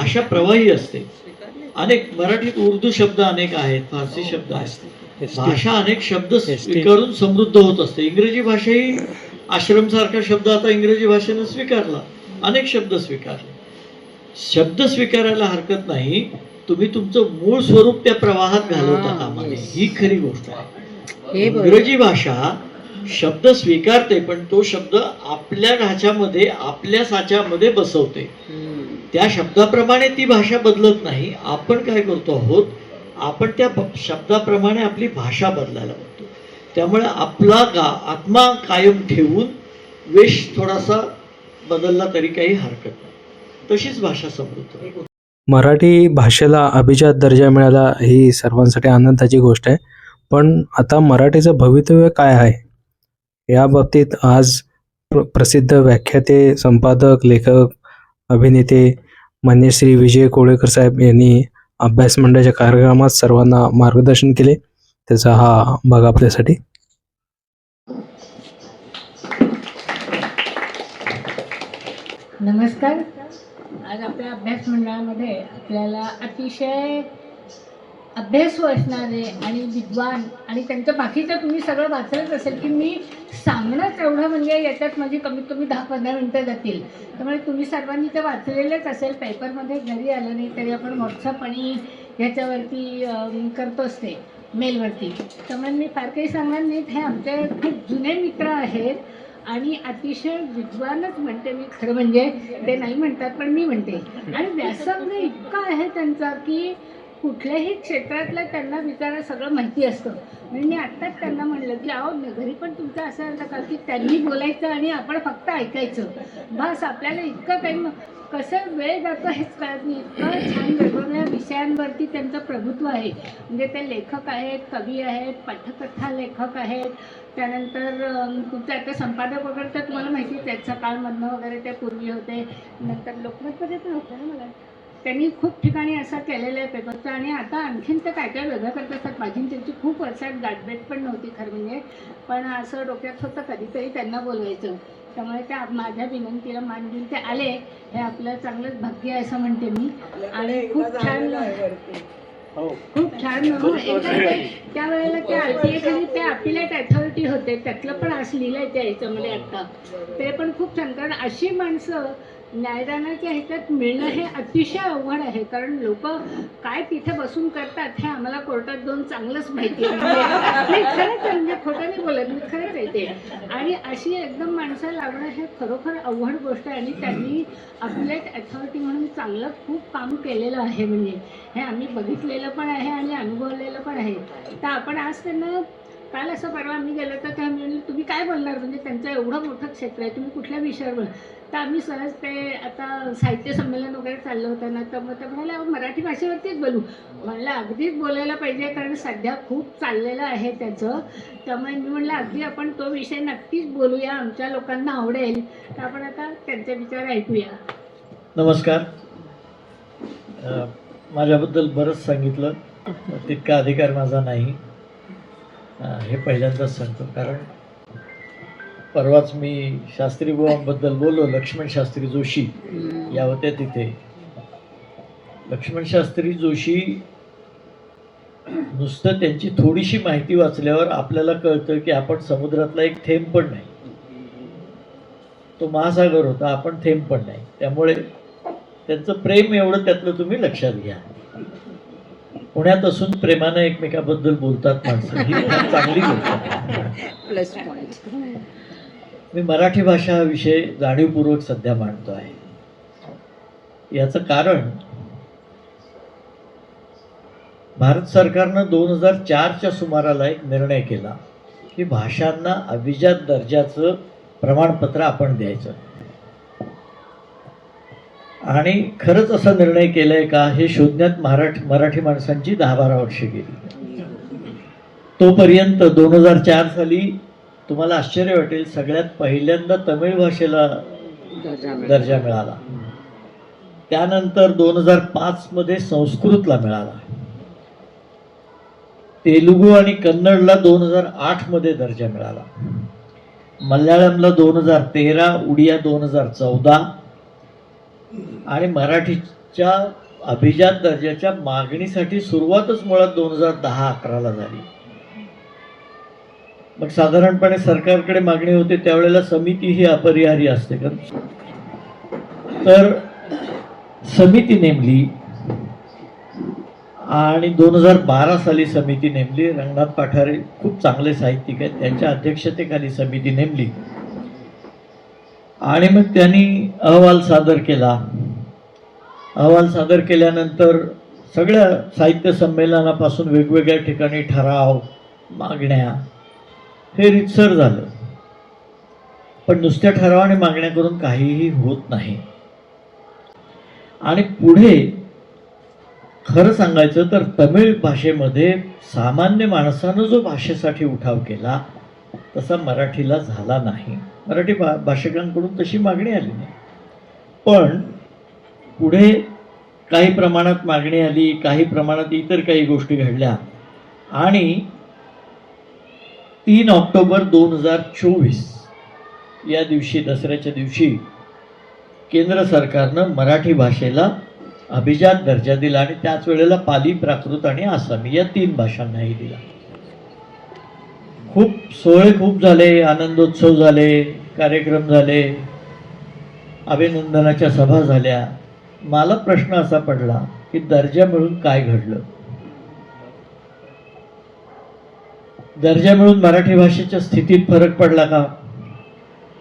भाषा प्रवाही असते. अनेक मराठीत उर्दू शब्द अनेक आहेत, फारसी शब्द आहेत. भाषा अनेक शब्द स्वीकारून समृद्ध होत असते. इंग्रजी भाषाही आश्रम सारखा शब्द आता इंग्रजी भाषेनं स्वीकारला, अनेक शब्द स्वीकारले. शब्द स्वीकारायला हरकत नाही, तुम्ही तुमचं मूळ स्वरूप त्या प्रवाहात घालवता कामा नये, ही खरी गोष्ट आहे. इंग्रजी भाषा शब्द स्वीकारते, पण तो शब्द आपल्या ढाच्यामध्ये आपल्या साच्यामध्ये बसवते. त्या शब्दाप्रमाणे ती भाषा बदलत नाही. आपण काय करतो आहोत, आपण त्या शब्दाप्रमाणे आपली भाषा बदलायला बघतो. त्यामुळे आपला आत्मा कायम ठेवून वेश थोडासा बदलला तरी काही हरकत नाही. तशीच भाषा समृद्ध. मराठी भाषेला अभिजात दर्जा मिळाला ही सर्वांसाठी आनंदाची गोष्ट आहे. पण आता मराठीचं भवितव्य काय आहे या बाबतीत आज प्रसिद्ध व्याख्याते, संपादक, लेखक, अभिनेते मान्य श्री विजय कोळेकर साहेब यांनी अभ्यास मंडळाच्या कार्यक्रमात सर्वांना मार्गदर्शन केले. त्याचा हा भाग आपल्यासाठी. नमस्कार. आज आपल्या अभ्यास मंडळामध्ये आपल्याला अतिशय अभ्यासू असणारे आणि विद्वान आणि त्यांचं बाकीचं तुम्ही सगळं वाचलंच असेल की मी सांगणंच एवढं म्हणजे याच्यात माझी कमीत कमी 10-15 मिनटं जातील. त्यामुळे तुम्ही सर्वांनी ते वाचलेलंच असेल. पेपरमध्ये जरी आलं नाही तरी आपण व्हॉट्सअप आणि ह्याच्यावरती करतोच ते मेलवरती. त्यामुळे मी फार काही सांगणार नाहीत. हे आमचे खूप जुने मित्र आहेत आणि अतिशय विद्वानच म्हणते मी, खरं म्हणजे ते नाही म्हणतात पण मी म्हणते. आणि व्यासंग इतका आहे त्यांचा की कुठल्याही क्षेत्रातलं त्यांना विचारा सगळं माहिती असतं. म्हणजे मी आत्ताच त्यांना म्हणलं की अहो घरी पण तुमचं असं असतं का की त्यांनी बोलायचं आणि आपण फक्त ऐकायचं, बस. आपल्याला इतकं काही कसं वेळ जातो हेच कळत नाही. इतकं छान वेगवेगळ्या विषयांवरती त्यांचं प्रभुत्व आहे. म्हणजे ते लेखक आहेत, कवी आहेत, पठकथा लेखक आहेत, त्यानंतर तुमचं आता संपादक वगैरे तर तुम्हाला माहितीच आहेत. सकाळमधनं वगैरे ते पूर्वी होते, नंतर लोकमतमध्ये पण होतं ना. मला त्यांनी खूप ठिकाणी असं केलेलं आहे पेपरचं. आणि आता आणखीन ते काय काय वेगळं करत असतात. माझी त्यांची खूप वर्षात गाठभेट पण नव्हती खरं म्हणजे, पण असं डोक्यात होतं कधीतरी त्यांना बोलवायचं. त्यामुळे त्या माझ्या विनंतीला मान देऊन ते आले. हे आपलं चांगलंच भाग्य आहे असं म्हणते मी. आणि खूप छान खूप छान त्यावेळेला त्या RTA खाली ते अपीलेट अथॉरिटी होते, त्यातलं पण असं लिहिलं आहे त्या ह्याच्यामध्ये आत्ता. ते पण खूप छान, कारण अशी माणसं न्यायदानाच्या ह्याच्यात मिळणं हे अतिशय अवघड आहे. कारण लोक काय तिथे बसून करतात हे आम्हाला कोर्टात जाऊन चांगलंच माहिती आहे. म्हणजे खरंच म्हणजे खोटं नाही बोलत मी, खरंच आहे ते. आणि अशी एकदम माणसं लागणं हे खरोखर अवघड गोष्ट आहे. आणि त्यांनी अपीलेट अथॉरिटी म्हणून चांगलं खूप काम केलेलं आहे. म्हणजे हे आम्ही बघितलेलं पण आहे आणि अनुभवलेलं पण आहे. तर आपण आज त्यांना काल असं परवा आम्ही गेलो तर त्या म्हणले तुम्ही काय बोलणार, म्हणजे त्यांचं एवढं मोठं क्षेत्र आहे, तुम्ही कुठल्या विषयावर बोल. तर आम्ही सहज ते आता साहित्य संमेलन वगैरे चाललं होतं ना, तर मग ते म्हणाले मराठी भाषेवरतीच बोलू. म्हणलं अगदीच बोलायला पाहिजे, कारण सध्या खूप चाललेलं आहे त्याचं. त्यामुळे मी म्हणलं अगदी आपण तो विषय नक्कीच बोलूया, आमच्या लोकांना आवडेल. तर आपण आता त्यांचे विचार ऐकूया. नमस्कार. माझ्याबद्दल बरंच सांगितलं, तितका अधिकार माझा नाही हे पहिल्यांदाच सांगतो. कारण परवाच मी शास्त्री बुवांबद्दल बोललो. लक्ष्मण शास्त्री जोशी या होत्या तिथे. लक्ष्मण शास्त्री जोशी नुसतं त्यांची थोडीशी माहिती वाचल्यावर आपल्याला कळतं की आपण समुद्रातला एक थेंब पण नाही. तो महासागर होता, आपण थेंब पण नाही. त्यामुळे त्यांचं प्रेम एवढं त्यातलं तुम्ही लक्षात घ्या. पुण्यात असून प्रेमानं एकमेकाबद्दल बोलतात माणसं, ही चांगली गोष्ट. Plus point. मी मराठी भाषा हा विषय जाणीवपूर्वक सध्या मांडतो आहे. याचं कारण भारत सरकारनं 2004च्या सुमाराला एक निर्णय केला की भाषांना अभिजात दर्जाचं प्रमाणपत्र आपण द्यायचं. आणि खरंच असा निर्णय केलाय का हे शोधण्यात मराठी माणसांची 10-12 वर्षे गेली. तोपर्यंत 2004 साली तुम्हाला आश्चर्य वाटेल, सगळ्यात पहिल्यांदा तमिळ भाषेला दर्जा मिळाला. त्यानंतर 2005 मध्ये संस्कृतला मिळाला. तेलुगू आणि कन्नडला 2008 मध्ये दर्जा मिळाला. मल्याळमला 2013, उडिया 2014 आणि मराठी च्या अभिजात दर्जाच्या मागणीसाठी सुरुवातच मुळात 2010-11ला झाली. मग साधारणपणे सरकारकडे मागणी होते त्यावेळेला समिती ही अपरिहार्य असते. तर समिती नेमली आणि 2012 साली समिती नेमली. रंगनाथ पाठारे खूप चांगले साहित्यिक आहेत, त्यांच्या अध्यक्षतेखाली समिती नेमली आणि मग त्यांनी अहवाल सादर केला. अहवाल सादर केल्यानंतर सगळ्या साहित्य संमेलनापासून वेगवेगळ्या ठिकाणी ठराव, मागण्या हे रितसर झालं. पण नुसत्या ठरावाने मागण्या करून काहीही होत नाही. आणि पुढे खरं सांगायचं तर तमिळ भाषेमध्ये सामान्य माणसानं जो भाषेसाठी उठाव केला तसा मराठीला झाला नाही. मराठी भाषिकांकडून तशी मागणी आली नाही. पण पुढे काही प्रमाणात मागणी आली, काही प्रमाणात इतर काही गोष्टी घडल्या आणि 3 ऑक्टोबर 2024 या दिवशी, दसऱ्याच्या दिवशी केंद्र सरकारनं मराठी भाषेला अभिजात दर्जा दिला आणि त्याच वेळेला पाली, प्राकृत आणि आसामी या 3 भाषांनाही दिला. खूप सोहळे खूप झाले, आनंदोत्सव झाले, कार्यक्रम झाले, अभिनंदनाच्या सभा झाल्या. मला प्रश्न असा पडला की दर्जा मिळून काय घडलं? दर्जा मिळून मराठी भाषेच्या स्थितीत फरक पडला का?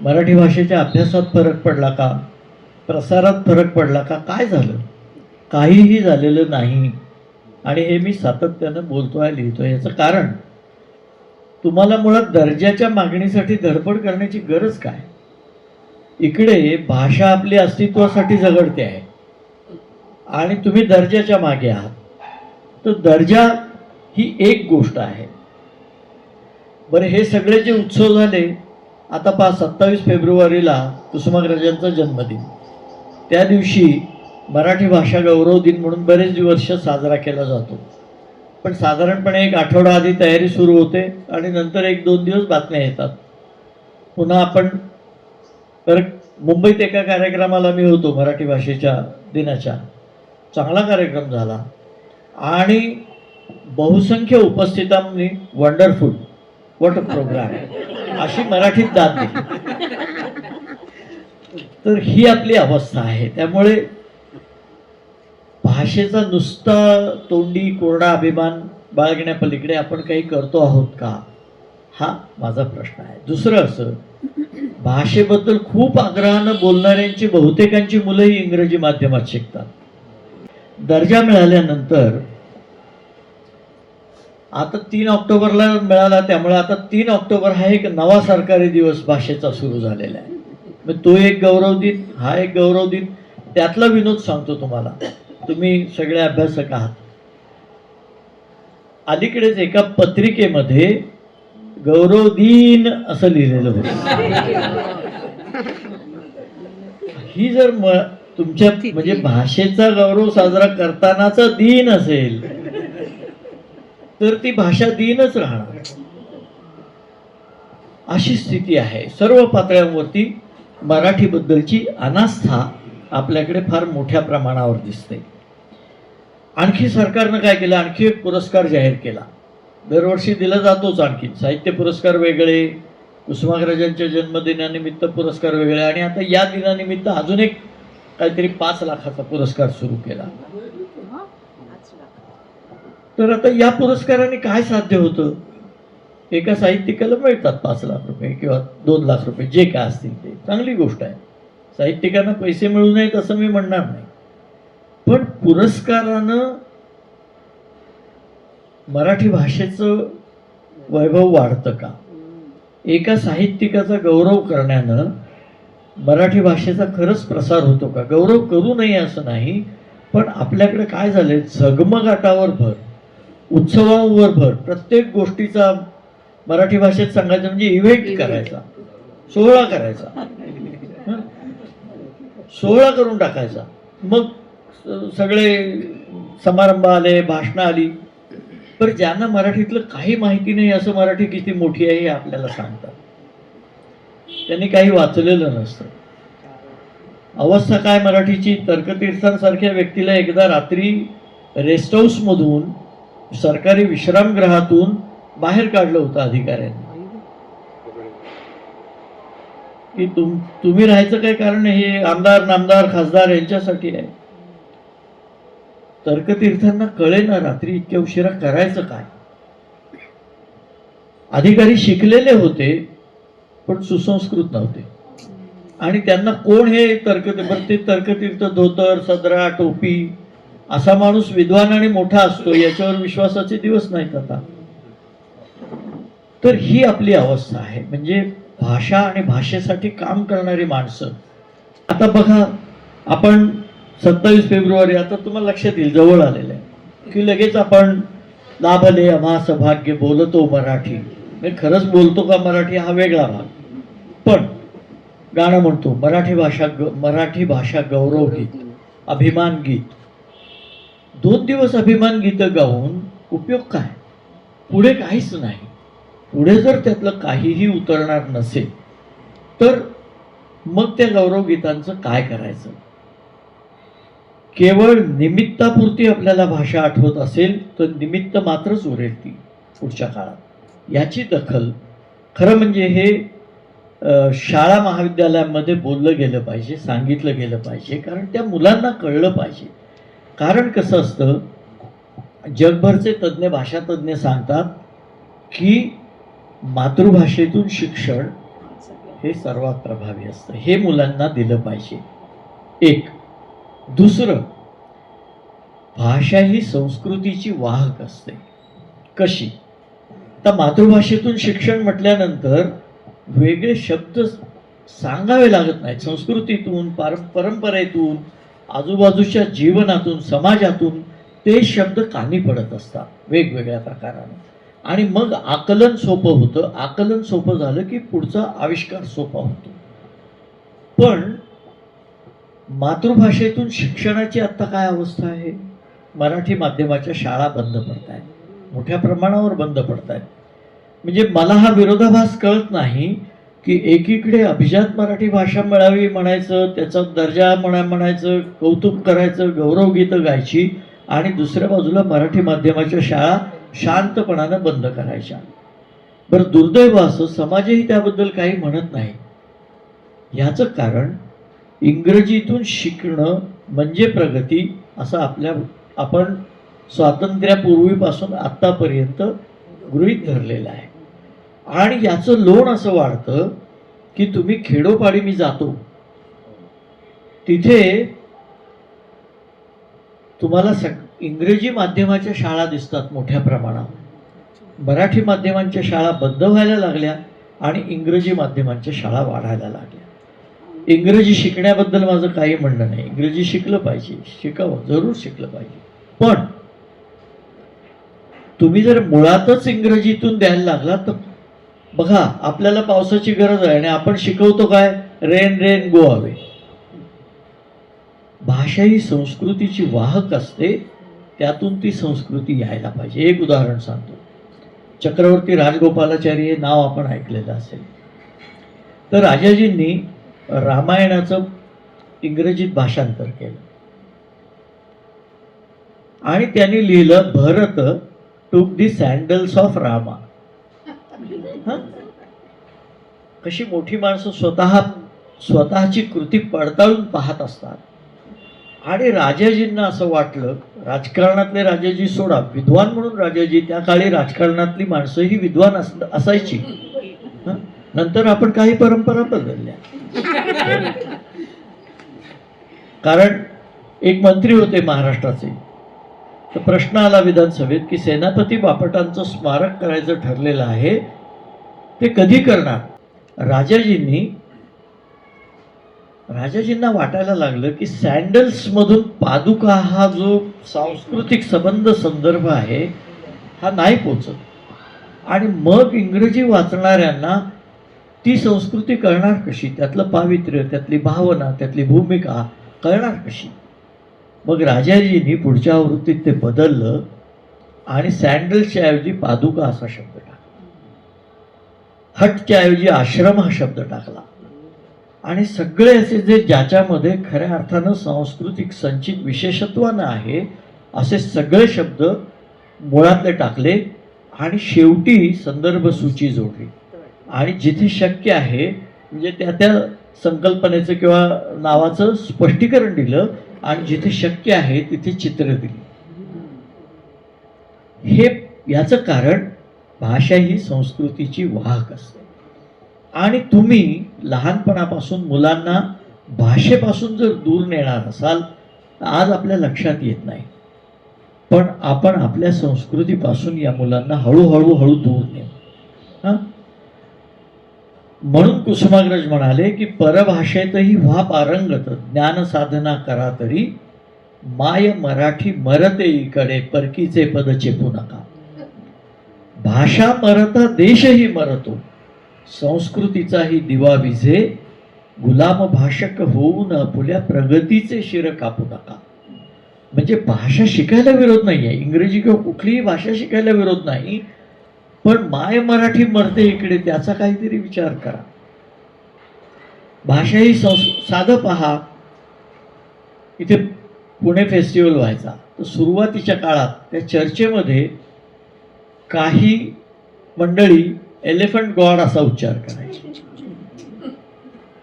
मराठी भाषेच्या अभ्यासात फरक पडला का? प्रसारात फरक पडला का? काय झालं? काहीही झालेलं नाही. आणि हे मी सातत्यानं बोलतोय, लिहितोय. याचं कारण तुम्हाला मुळात दर्जाच्या मागणीसाठी धडपड करण्याची गरज काय? इकडे भाषा आपली अस्तित्वासाठी झगडते आहे आणि तुम्ही दर्जाच्या मागे आहात. तर दर्जा ही एक गोष्ट आहे. बरं, हे सगळे जे उत्सव झाले, आता 27 फेब्रुवारीला कुसुमाग्रजांचा जन्मदिन, त्या दिवशी मराठी भाषा गौरव दिन म्हणून बरेच वर्ष साजरा केला जातो. पण साधारणपणे 1 आठवडा आधी तयारी सुरू होते आणि नंतर 1-2 दिवस बातम्या येतात. पुन्हा आपण तर मुंबईत एका कार्यक्रमाला मी होतो मराठी भाषेच्या दिनाच्या. चांगला कार्यक्रम झाला आणि बहुसंख्य उपस्थितांनी वंडरफुल, व्हॉट अ प्रोग्राम अशी मराठीत दाद दिली. तर ही आपली अवस्था आहे. त्यामुळे भाषेचा नुसता तोंडी कोरडा अभिमान बाळगण्यापलीकडे आपण काही करतो आहोत का, हा माझा प्रश्न आहे. दुसरं असं, भाषेबद्दल खूप आग्रहानं बोलणाऱ्यांची बहुतेकांची मुलंही इंग्रजी माध्यमात शिकतात. दर्जा मिळाल्यानंतर आता 3 ऑक्टोबरला मिळाला, त्यामुळे आता 3 ऑक्टोबर हा एक नवा सरकारी दिवस भाषेचा सुरू झालेला आहे. मग तो एक गौरव दिन, हा एक गौरव दिन. त्यातला विनोद सांगतो तुम्हाला, तुम्ही सगळे अभ्यासक आहात. अलीकडेच एका पत्रिकेमध्ये गौरव दिन असं लिहिलेलं होतं. ही जर तुमच्या म्हणजे भाषेचा गौरव साजरा करतानाचा दिन असेल तर ती भाषा दिनच राहणार. अशी स्थिती आहे. सर्व पातळ्यांवरती मराठीबद्दलची अनास्था आपल्याकडे फार मोठ्या प्रमाणावर दिसते. आणखी सरकारनं काय केलं, आणखी एक पुरस्कार जाहीर केला. दरवर्षी दिला जातोच. आणखी साहित्य पुरस्कार वेगळे, कुसुमाग्रजांच्या जन्मदिनानिमित्त पुरस्कार वेगळे आणि आता या दिनानिमित्त अजून एक काहीतरी 5 लाखाचा पुरस्कार सुरू केला. तर आता या पुरस्काराने काय साध्य होतं? एका साहित्यिकाला मिळतात 5 लाख रुपये किंवा 2 लाख रुपये, जे काय असतील ते. चांगली गोष्ट आहे. साहित्यिकांना पैसे मिळू नयेत असं मी म्हणणार नाही. पण पुरस्कारानं मराठी भाषेचं वैभव वाढतं का? एका साहित्यिकाचा गौरव करण्यानं मराठी भाषेचा खरंच प्रसार होतो का? गौरव करू नये असं नाही, पण आपल्याकडे काय झालंय, झगमगाटावर भर, उत्सवांवर भर, प्रत्येक गोष्टीचा मराठी भाषेत सांगायचं म्हणजे इव्हेंट करायचा, सोहळा करायचा, सोहळा करून टाकायचा. मग सगळे समारंभ आले, भाषणं आली. पण ज्यांना मराठीतलं काही माहिती नाही, असं मराठी किती मोठी आहे हे आपल्याला सांगतात. त्यांनी काही वाचलेलं नसतं. अवस्था काय मराठीची? तर्कतीर्थांसारख्या व्यक्तीला एकदा रात्री रेस्ट हाऊसमधून, सरकारी विश्रामगृहातून बाहेर काढलं होतं अधिकाऱ्यांनी, की तुम्ही राहायचं काय कारण? हे आमदार नामदार खासदार यांच्यासाठी आहे. तर्कतीर्थांना कळेना रात्री इतक्या उशिरा करायचं काय. अधिकारी शिकलेले होते पण सुसंस्कृत नव्हते, आणि त्यांना कोण हे तर्कतीर्थ धोतर सदरा टोपी असा माणूस विद्वान आणि मोठा असतो याच्यावर विश्वासाचे दिवस नाहीत आता. तर ही आपली अवस्था आहे. म्हणजे भाषा आणि भाषेसाठी काम करणारी माणसं. आता बघा, आपण 27 फेब्रुवारी आता तुम्हाला लक्षात येईल जवळ आलेलं आहे की लगेच आपण लाभले आम्हा सौभाग्य बोलतो मराठी. म्हणजे खरंच बोलतो का मराठी हा वेगळा भाग, पण गाणं म्हणतो मराठी भाषा गौरव गीत, अभिमान गीत. 2 दिवस अभिमान गीतं गाऊन उपयोग काय? पुढे काहीच नाही. पुढे जर त्यातलं काहीही उतरणार नसेल तर मग त्या गौरव गीतांचं काय करायचं? केवळ निमित्तापुरती आपल्याला भाषा आठवत असेल तर निमित्त मात्रच उरेल ती पुढच्या काळात. याची दखल खरं म्हणजे हे शाळा महाविद्यालयांमध्ये बोललं गेलं पाहिजे, सांगितलं गेलं पाहिजे, कारण त्या मुलांना कळलं पाहिजे. कारण कसं असतं, जगभरचे तज्ज्ञ भाषातज्ञ सांगतात की मातृभाषेतून शिक्षण हे सर्वात प्रभावी असतं. हे मुलांना दिलं पाहिजे. एक. दुसरं, भाषा ही संस्कृतीची वाहक असते. कशी? तर मातृभाषेतून शिक्षण म्हटल्यानंतर वेगळे शब्द सांगावे लागत नाहीत. संस्कृतीतून, परंपरेतून, आजूबाजूच्या जीवनातून, समाजातून ते शब्द कानी पडत असतात वेगवेगळ्या प्रकाराने, आणि मग आकलन सोपं होतं. आकलन सोपं झालं की पुढचा आविष्कार सोपा होतो. पण मातृभाषेतून शिक्षणाची आत्ता काय अवस्था आहे? मराठी माध्यमाच्या शाळा बंद पडत आहेत, मोठ्या प्रमाणावर बंद पडत आहेत. म्हणजे मला हा विरोधाभास कळत नाही की एकीकडे अभिजात मराठी भाषा मिळावी म्हणायचं, त्याचा दर्जा म्हणायचं, कौतुक करायचं, गौरवगीतं गायची, आणि दुसऱ्या बाजूला मराठी माध्यमाच्या शाळा शांतपणानं बंद करायच्या. बरं, दुर्दैव असं समाजही त्याबद्दल काही म्हणत नाही. याचं कारण इंग्रजीतून शिकणं म्हणजे प्रगती असं आपण स्वातंत्र्यापूर्वीपासून आत्तापर्यंत गृहीत धरलेलं आहे. आणि याचं लोण असं वाढतं की तुम्ही खेडोपाडी मी जातो तिथे तुम्हाला इंग्रजी माध्यमाच्या शाळा दिसतात मोठ्या प्रमाणावर. मराठी माध्यमांच्या शाळा बंद व्हायला लागल्या आणि इंग्रजी माध्यमांच्या शाळा वाढायला लागल्या. इंग्रजी शिकण्याबद्दल माझं काही म्हणणं नाही. इंग्रजी शिकलं पाहिजे, शिकावं, जरूर शिकलं पाहिजे. पण तुम्ही जर मुळातच इंग्रजीतून द्यायला लागला तर बघा, आपल्याला पावसाची गरज आहे आणि आपण शिकवतो काय? Rain rain go away. भाषा ही संस्कृतीची वाहक असते, त्यातून ती संस्कृती यायला पाहिजे. एक उदाहरण सांगतो. चक्रवर्ती राजगोपालाचारी हे नाव आपण ऐकलेलं असेल. तर राजाजींनी रामायणाचं इंग्रजीत भाषांतर केलं आणि त्यांनी लिहिलं, भरत टूक दी सँडल्स ऑफ रामा. कशी मोठी माणसं स्वतःची कृती पडताळून पाहत असतात. आणि राजाजींना असं वाटलं, राजकारणातले राजाजी सोडा, विद्वान म्हणून राजाजी, त्या काळी राजकारणातली माणसं ही विद्वान असायची. नंतर आपण काही परंपरा बदलल्या. कारण एक मंत्री होते महाराष्ट्राचे, तर प्रश्न आला विधानसभेत की सेनापती बापटांचं स्मारक करायचं ठरलेलं आहे, ते कधी करणार? राजाजींना वाटायला लागलं की सँडल्स मधून पादुका हा जो सांस्कृतिक संदर्भ आहे हा नाही पोचत, आणि मग इंग्रजी वाचणाऱ्यांना ती संस्कृती कळणार कशी? त्यातलं पावित्र्य, त्यातली भावना, त्यातली भूमिका कळणार कशी? मग राजाजींनी पुढच्या आवृत्तीत ते बदललं आणि सँडल्सच्या ऐवजी पादुका असा शब्द टाकला. हटच्या ऐवजी आश्रम हा शब्द टाकला. आणि सगळे असे जे ज्याच्यामध्ये खऱ्या अर्थानं सांस्कृतिक संचित विशेषत्वानं आहे असे सगळे शब्द मुळातले टाकले आणि शेवटी संदर्भ सूची जोडली आणि जिथे शक्य आहे म्हणजे त्या संकल्पनेचं किंवा नावाचं स्पष्टीकरण दिलं आणि जिथे शक्य आहे तिथे चित्र दिली. हे याचं कारण भाषा ही संस्कृतीची वाहक असते आणि तुम्ही लहानपणापासून मुलांना भाषेपासून जर दूर नेणार असाल तर आज आपल्या लक्षात येत नाही, पण आपण आपल्या संस्कृतीपासून या मुलांना हळूहळू दूर नेऊ. म्हणून कुसुमाग्रज म्हणाले की परभाषेतही व्हा पारंगत, ज्ञान साधना करा तरी, माय मराठी मरते इकडे, परकीचे पद चेपू नका. भाषा मरता देशही मरतो, संस्कृतीचाही दिवा विझे, गुलाम भाषक होऊन आपुल्या प्रगतीचे शिर कापू नका. म्हणजे भाषा शिकायला विरोध नाही आहे, इंग्रजी किंवा कुठलीही भाषा शिकायला विरोध नाही, पण माय मराठी मरते इकडे त्याचा काहीतरी विचार करा. भाषा ही साधं पहा, इथे पुणे फेस्टिवल व्हायचा तर सुरुवातीच्या काळात त्या चर्चेमध्ये काही मंडळी एलिफंट गॉड असा उच्चार करायचे.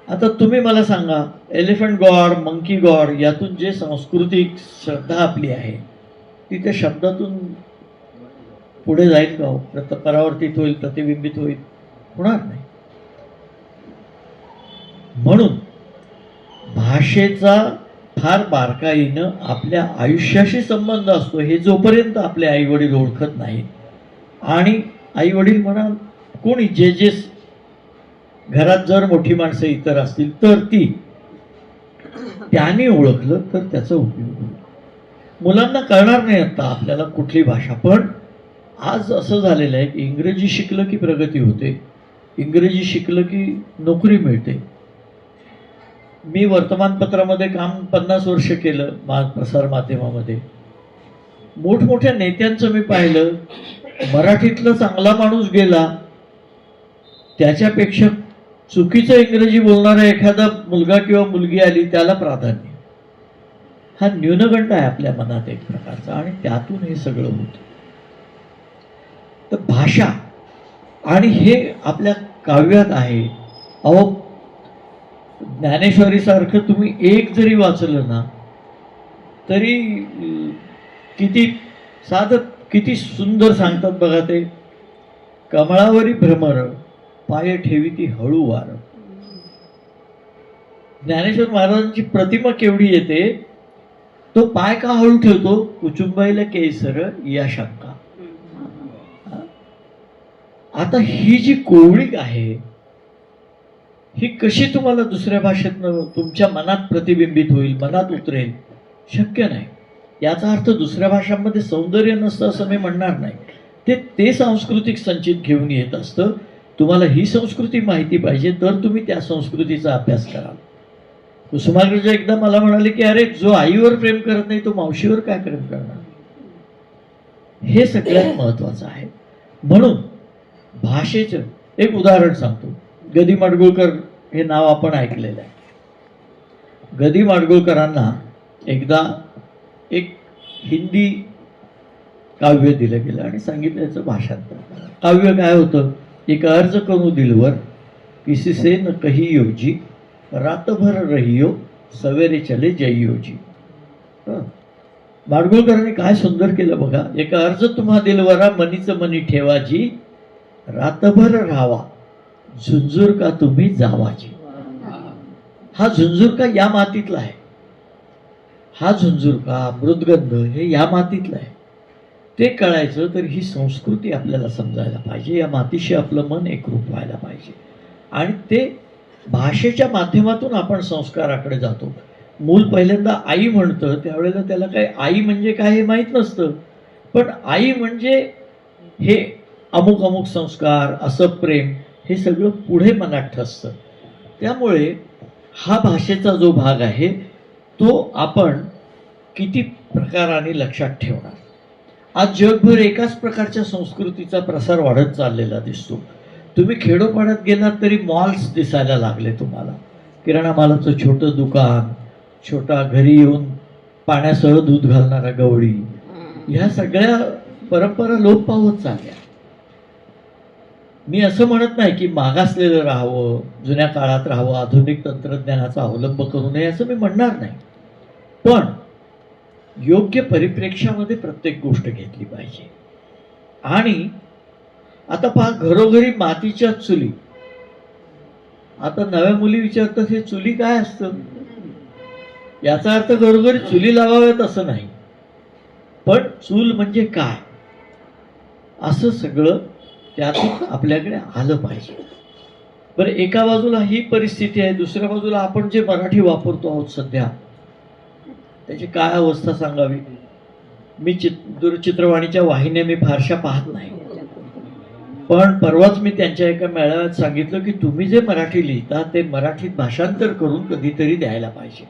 आता तुम्ही मला सांगा, एलिफंट गॉड, मंकी गॉड यातून जे सांस्कृतिक श्रद्धा आपली आहे ती त्या शब्दातून पुढे जाईल का? परावर्तित होईल, प्रतिबिंबित होईल? होणार नाही. म्हणून भाषेचा फार बारकाईनं आपल्या आयुष्याशी संबंध असतो हे जोपर्यंत आपले आई वडील ओळखत नाहीत. आणि आई वडील म्हणाल कोणी जे घरात जर मोठी माणसं इतर असतील तर ती त्यांनी ओळखलं तर त्याचा उपयोग होईल. मुलांना कळणार नाही आता आपल्याला कुठली भाषा, पण आज असं झालेलं आहे की इंग्रजी शिकलं की प्रगती होते, इंग्रजी शिकलं की नोकरी मिळते. मी वर्तमानपत्रामध्ये काम 50 वर्ष केलं, प्रसार माध्यमामध्ये मोठमोठ्या नेत्यांचं मी पाहिलं, मराठीतला चांगला माणूस गेला त्याच्यापेक्षा चुकीचं इंग्रजी बोलणारा एखादा मुलगा किंवा मुलगी आली त्याला प्राधान्य. हा न्यूनगंड आहे आपल्या मनात एक प्रकारचा आणि त्यातून हे सगळं होतं. तर भाषा आणि हे आपल्या काव्यात आहे. अहो ज्ञानेश्वरीसारखं तुम्ही एक जरी वाचलं ना तरी किती सुंदर सांगतात बघा ते. कमळावरी भ्रमर, पाय ठेवी ती हळू वार. ज्ञानेश्वर महाराजांची प्रतिमा केवढी येते, तो पाय का हळू ठेवतो? कुचुंबाईला केसर या शंका. आता ही जी कोवळीक आहे ही कशी तुम्हाला दुसऱ्या भाषेतनं तुमच्या मनात प्रतिबिंबित होईल, मनात उतरेल? शक्य नाही. याचा अर्थ दुसऱ्या भाषांमध्ये सौंदर्य नसतं असं मी म्हणणार नाही. ते सांस्कृतिक संचित घेऊन येत असतं. तुम्हाला ही संस्कृती माहिती पाहिजे तर तुम्ही त्या संस्कृतीचा अभ्यास कराल. कुसुमाग्रज एकदा मला म्हणाले की अरे जो आईवर प्रेम करत नाही तो मावशीवर काय प्रेम करणार? हे सगळ्यात महत्वाचं आहे. म्हणून भाषेचं एक उदाहरण सांगतो. गदी माडगुळकर हे नाव आपण ऐकलेलं आहे. गदी माडगुळकरांना एकदा एक हिंदी काव्य दिलं गेलं आणि सांगितलं याचं भाषांतर करा. काव्य काय होतं? एक अर्ज करू दिलवर, किसी से न कहियो जी, रातभर रहियो, सवेरे चले जइयो जी. माडगुळकरांनी काय सुंदर केलं बघा. एक अर्ज तुम्हा दिलवरा, मनीचं मनी ठेवा जी, रातभर राहावा, झुंझुरका तुम्ही जावाची. हा झुंझुरका या मातीतला आहे. हा झुंझुरका मृदगंध हे या मातीतलं आहे. ते कळायचं तर ही संस्कृती आपल्याला समजायला पाहिजे. या मातीशी आपलं मन एकरूप व्हायला पाहिजे आणि ते भाषेच्या माध्यमातून आपण संस्काराकडे जातो. मूल पहिल्यांदा आई म्हणतं त्यावेळेला त्याला काय आई म्हणजे काय हे माहीत नसतं, पण आई म्हणजे हे अमुक अमुक संस्कार, असं प्रेम, हे सगळं पुढे मनात ठसतं. त्यामुळे हा भाषेचा जो भाग आहे तो आपण किती प्रकाराने लक्षात ठेवणार. आज जगभर एकाच प्रकारच्या संस्कृतीचा प्रसार वाढत चाललेला दिसतो. तुम्ही खेडोपाड्यात गेलात तरी मॉल्स दिसायला लागले तुम्हाला. किराणा मालाचं छोटं दुकान, छोटा घरी येऊन पाण्यासह दूध घालणारा गवळी, ह्या सगळ्या परंपरा लोप पावत चालल्या. मी असं म्हणत नाही की मागासलेलं राहावं, जुन्या काळात राहावं, आधुनिक तंत्रज्ञानाचा अवलंब करू नये असं मी म्हणणार नाही. पण योग्य परिप्रेक्ष्यामध्ये प्रत्येक गोष्ट घेतली पाहिजे. आणि आता पहा, घरोघरी मातीच्या चुली. आता नव्या मुली विचारतात हे चुली काय असतं. याचा अर्थ घरोघरी चुली लावाव्यात असं नाही, पण चूल म्हणजे काय असं सगळं त्यातून आपल्याकडे आलं पाहिजे. बरं, एका बाजूला ही परिस्थिती आहे, दुसऱ्या बाजूला आपण जे मराठी वापरतो आहोत सध्या, त्याची काय अवस्था सांगावी. मी दूरचित्रवाणीच्या वाहिन्या मी फारशा पाहत नाही, पण परवाच मी त्यांच्या एका मेळाव्यात सांगितलं की तुम्ही जे मराठी लिहिता ते मराठीत भाषांतर करून कधीतरी द्यायला पाहिजे.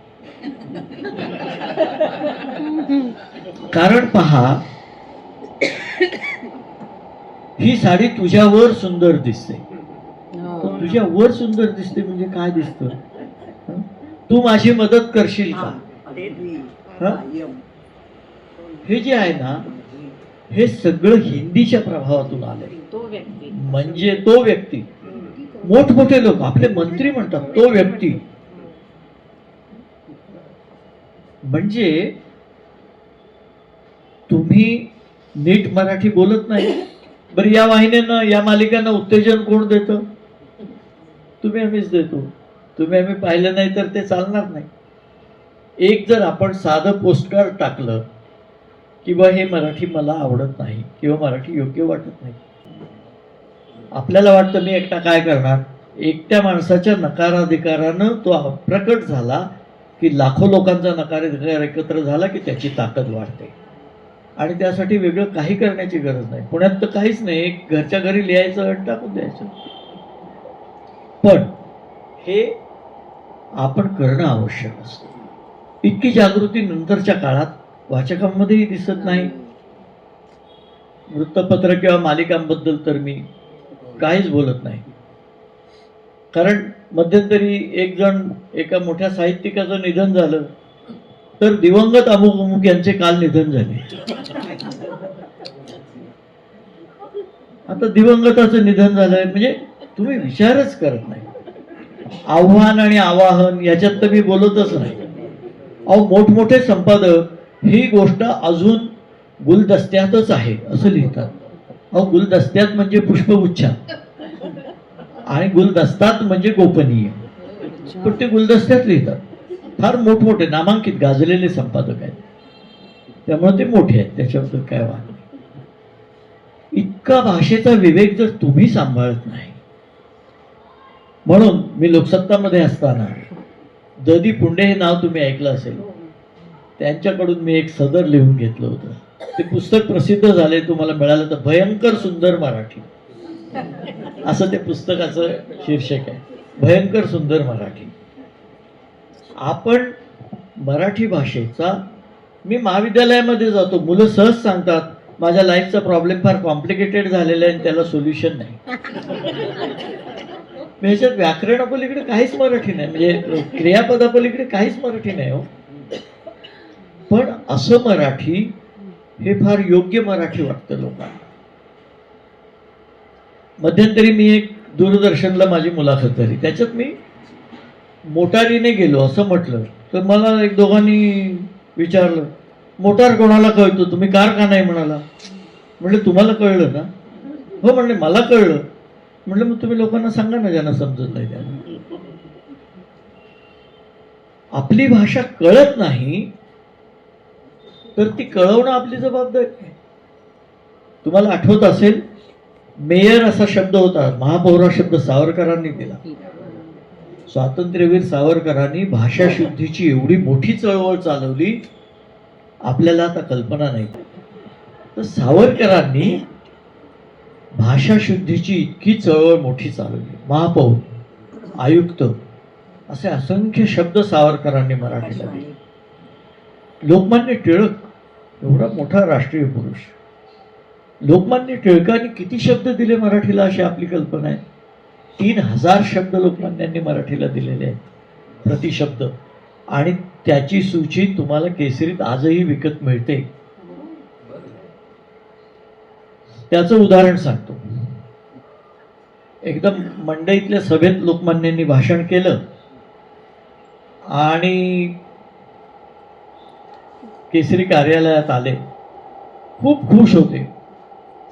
कारण पहा, ही साडी तुझ्यावर सुंदर दिसते. तुझ्यावर सुंदर दिसते म्हणजे काय दिसतं. तू माझी मदत करशील का. हे जे आहे ना, हे सगळं हिंदीच्या प्रभावातून आलंय. म्हणजे तो व्यक्ती, मोठमोठे लोक, आपले मंत्री म्हणतात तो व्यक्ती. म्हणजे तुम्ही नीट मराठी बोलत नाही. बरं, या वाहिन्यांना, या मालिकांना उत्तेजन कोण देतं. तुम्ही आम्हीच देतो. तुम्ही आम्ही पाहिलं नाही तर ते चालणार नाही. एक जर आपण साधं पोस्टकार्ड टाकलं की बा हे मराठी मला आवडत नाही किंवा मराठी योग्य वाटत नाही, आपल्याला वाटतं मी एकटा काय करणार. एकट्या माणसाच्या नकाराधिकारानं तो प्रकट झाला की लाखो लोकांचा नकाराधिकार एकत्र झाला की त्याची ताकद वाढते. आणि त्यासाठी वेगळं काही करण्याची गरज नाही. पुण्यात तर काहीच नाही, एक घरच्या घरी लिहायचं आणि टाकून द्यायचं. पण हे आपण करणं आवश्यक असतं. इतकी जागृती नंतरच्या काळात वाचकांमध्येही दिसत नाही. वृत्तपत्र किंवा मालिकांबद्दल तर मी काहीच बोलत नाही. कारण मध्यंतरी एक जण, एका मोठ्या साहित्यिकाचं निधन झालं तर दिवंगत अमुक अमुक यांचे काल निधन झाले. आता दिवंगताचं निधन झालंय म्हणजे तुम्ही विचारच करत नाही. आव्हान आणि आवाहन याच्यात तर मी बोलतच नाही. अहो, मोठमोठे संपादक ही गोष्ट अजून गुलदस्त्यातच आहे असं लिहितात. अहो, गुलदस्त्यात म्हणजे पुष्पगुच्छात आणि गुलदस्तात म्हणजे गोपनीय, पण ते गुलदस्त्यात लिहितात. फार मोठमोठे नामांकित गाजलेले संपादक आहेत, त्यामुळे ते मोठे आहेत, त्याच्याबद्दल काय वाद नाही. इतका भाषेचा विवेक जर तुम्ही सांभाळत नाही. म्हणून मी लोकसत्तामध्ये असताना द पुंडे हे नाव तुम्ही ऐकलं असेल, त्यांच्याकडून मी एक सदर लिहून घेतलं होतं. ते पुस्तक प्रसिद्ध झाले, तुम्हाला मिळालं तर, भयंकर सुंदर मराठी असं ते पुस्तकाचं शीर्षक आहे. भयंकर सुंदर मराठी. आपण मराठी भाषेचा, मी महाविद्यालयामध्ये जातो, मुलं सहज सांगतात माझ्या लाईफचा प्रॉब्लेम फार कॉम्प्लिकेटेड झालेला आहे आणि त्याला सोल्युशन नाही. ह्याच्यात व्याकरणापलीकडे काहीच मराठी नाही, म्हणजे क्रियापदापलीकडे काहीच मराठी नाही हो. पण असं मराठी हे फार योग्य मराठी वाटतं लोकांना. मध्यंतरी मी एक दूरदर्शनला माझी मुलाखत झाली, त्याच्यात मी मोटारीने गेलो असं म्हटलं तर मला एक दोघांनी विचारलं, मोटार कोणाला कळतो, तुम्ही कार का नाही म्हणाला. म्हटलं तुम्हाला कळलं ना. हो म्हणले मला कळलं. म्हटलं मग तुम्ही लोकांना सांगा ना ज्यांना समजत नाही त्यांना. आपली भाषा कळत नाही तर ती कळवणं आपली जबाबदारी आहे. तुम्हाला आठवत असेल, मेयर असा शब्द होता, महापौर शब्द सावरकरांनी दिला. स्वातंत्र्यवीर सावरकरांनी भाषा शुद्धीची एवढी मोठी चळवळ चालवली, आपल्याला आता कल्पना नाही. तर सावरकरांनी भाषा शुद्धीची इतकी चळवळ मोठी चालवली. महापौर, आयुक्त असे असंख्य शब्द सावरकरांनी मराठीला दिले. लोकमान्य टिळक एवढा मोठा राष्ट्रीय पुरुष, लोकमान्य टिळकांनी किती शब्द दिले मराठीला अशी आपली कल्पना आहे. 3000 शब्द लोकमान्यांनी मराठीला दिलेले आहेत. प्रतिशब्द, आणि त्याची सूची तुम्हाला केसरीत आजही विकत मिळते. त्याचं उदाहरण सांगतो. एकदम मंडईतल्या सभेत लोकमान्यांनी भाषण केलं आणि केसरी कार्यालयात आले. खूप खुश होते.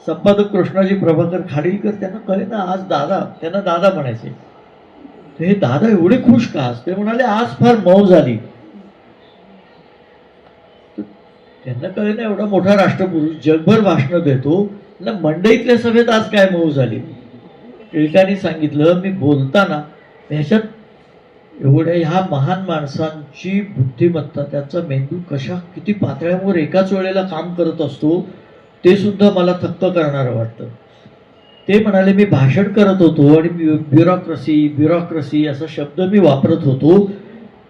संपादक कृष्णाजी प्रभाकर खाडीलकर त्यांना कळे ना, आज दादा, त्यांना दादा म्हणायचे, तर हे दादा एवढे खुश का? ते म्हणाले आज फार मौ झाली. त्यांना कळे ना, एवढा मोठा राष्ट्रपुरुष जगभर भाषण देतो ना, मंडईतल्या सभेत आज काय मौ झाली? टिळकांनी सांगितलं, मी बोलताना ह्याच्यात एवढ्या ह्या महान माणसांची बुद्धिमत्ता, त्याचा मेंदू कशा किती पातळ्यांवर एकाच वेळेला काम करत असतो ते सुद्धा मला थक्क करणारं वाटतं. ते म्हणाले, मी भाषण करत होतो आणि ब्युरोक्रेसी असा शब्द मी वापरत होतो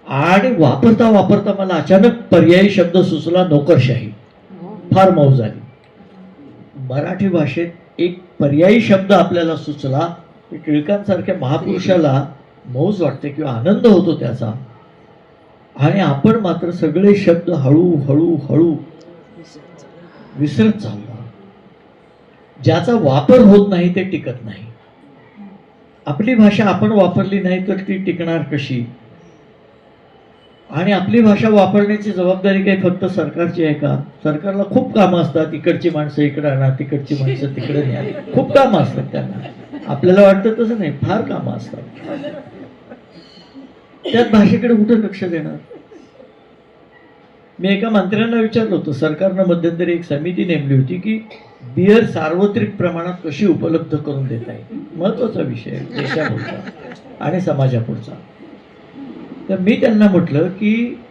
आणि वापरता वापरता मला अचानक पर्यायी शब्द सुचला, नोकरशाही. फार मौ झाली. मराठी भाषेत एक पर्यायी शब्द आपल्याला सुचला, टिळकांसारख्या महापुरुषाला मौज वाटते किंवा आनंद होतो त्याचा, आणि आपण मात्र सगळे शब्द हळू विसरत चाललो. ज्याचा वापर होत नाही ते टिकत नाही. आपली भाषा आपण वापरली नाही तर ती टिकणार कशी? आणि आपली भाषा वापरण्याची जबाबदारी काही फक्त सरकारची आहे का? सरकारला खूप कामं असतात. इकडची माणसं इकडे आणा, तिकडची माणसं तिकडे न्या, खूप कामं असतात त्यांना. आपल्याला वाटतं तसं नाही, फार कामं असतात. त्यात भाषेकडे कुठं लक्ष देणार? मी एका मंत्र्यांना विचारलं होतं, सरकारनं मध्यंतरी एक समिती नेमली होती की बियर सार्वत्रिक प्रमाणात कशी उपलब्ध करून देता येईल. महत्वाचा विषय देशापुढचा आणि समाजापुढचा. तर मी त्यांना म्हटलं की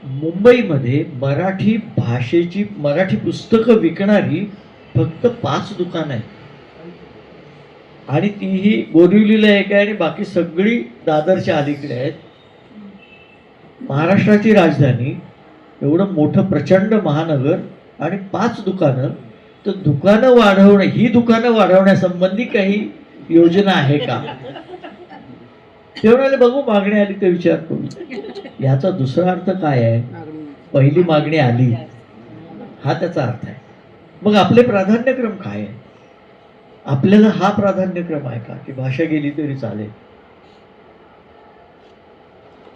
मुंबईमध्ये मराठी भाषेची, मराठी पुस्तकं विकणारी फक्त 5 दुकानं आहेत, आणि तीही बोरिवलीला एक आहे आणि बाकी सगळी दादरच्या अलीकडे आहेत. महाराष्ट्राची राजधानी, एवढं मोठं प्रचंड महानगर आणि 5 दुकानं. तर दुकानं वाढवणं, ही दुकानं वाढवण्यासंबंधी काही योजना आहे का? ते म्हणाले, बघू, मागणी आली तर विचार करू. याचा दुसरा अर्थ काय आहे? पहिली मागणी आली, हा त्याचा अर्थ आहे. मग आपले प्राधान्यक्रम काय आहे? आपल्याला हा प्राधान्यक्रम आहे का की भाषा गेली तरी चालेल?